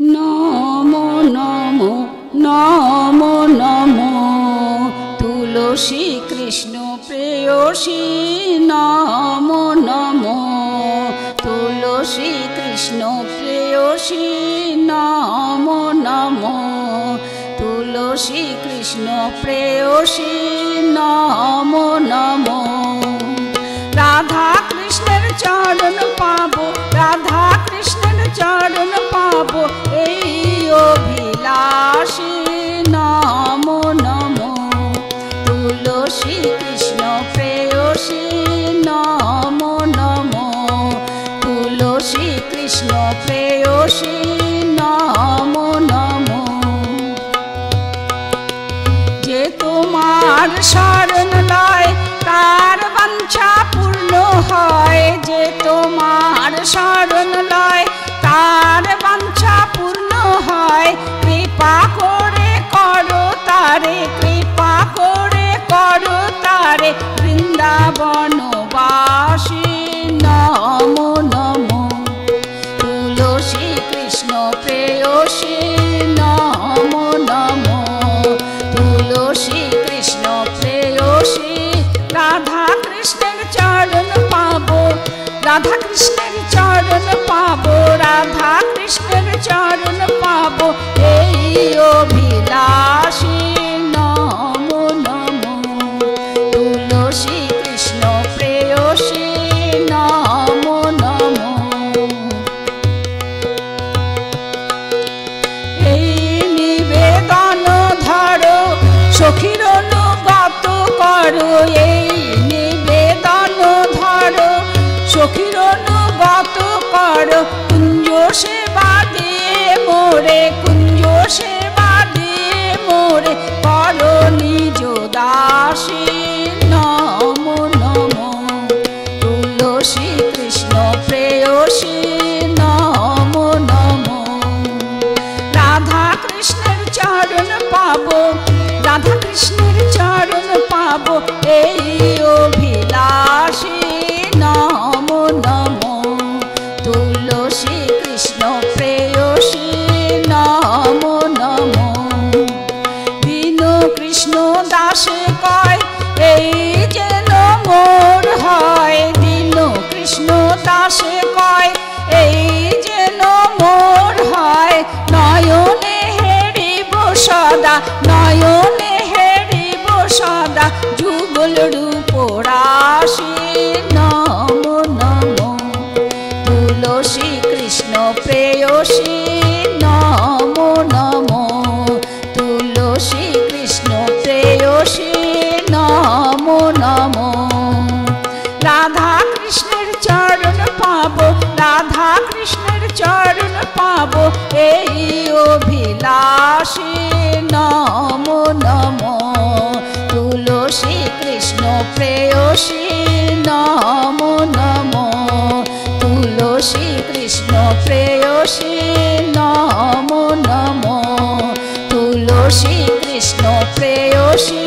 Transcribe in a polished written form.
নমো নমো নমো নমো তুলসী কৃষ্ণ প্রেয়সী নমো নমো তুলসী কৃষ্ণ প্রেয়সী নমো নমো তুলসী কৃষ্ণ প্রেয়সী নমো নমো রাধা কৃষ্ণের চরণ পাবো রাধা কৃষ্ণের চরণ পাবো এই অভিলাষী নমো নমো তুলসী কৃষ্ণ প্রেয়সী নমো নমো তুলসী কৃষ্ণ প্রেয়সী নমো নমো যে তোমার শরণ লয় তার বাঞ্ছা পূর্ণ হয় যে তোমার শরণ লয় তার বাঞ্ছা পূর্ণ হয় কৃপা করে করো তারে কৃপা করে করো তারে বৃন্দাবনবাসী নমো নমো তুলসী কৃষ্ণ প্রেয়সী নমো নমো তুলসী কৃষ্ণ প্রেয়সী রাধা কৃষ্ণের চরণ পাবো রাধা কৃষ্ণের চরণ পাবো রাধা কৃষ্ণের চরণ পাবো এই অভিলাষী নমো নমো তুলসী কৃষ্ণ প্রেয়সী নমো নমো এই নিবেদন ধরো সখীর অনুগত করো এই নিবেদন ধরো সখীর অনুগত করো কুঞ্জ সেবা দিয়ে মোরে কুঞ্জ সেবা দিয়ে মোরে করো নিজ দাসী নমো নমো তুলসী কৃষ্ণ প্রেয়সী নমো নমো রাধা কৃষ্ণের চরণ পাবো রাধা কৃষ্ণের চরণ পাবো এই অভিলাষী নমো নমো তুলসী কৃষ্ণ প্রেয়সী নমো নমো দীন কৃষ্ণ দাসে কয় এই যেন মোর হয় দীন কৃষ্ণ দাসে কয় এই যেন মোর হয় নয়নে হেরিব সদা নয়নে হেরিব সদা যুগল রূপ রাশি নমো নমো তুলসী কৃষ্ণ প্রেয়সী নমো নমো তুলসী কৃষ্ণ প্রেয়সী নমো নমো রাধা কৃষ্ণের চরণ পাবো রাধা কৃষ্ণের চরণ পাবো এই অভিলাষী নমো নমো তুলসী কৃষ্ণ প্রেয়সী নমো নমো তুলসী কৃষ্ণ প্রেয়সী নমো নমো তুলসী কৃষ্ণ প্রেয়সী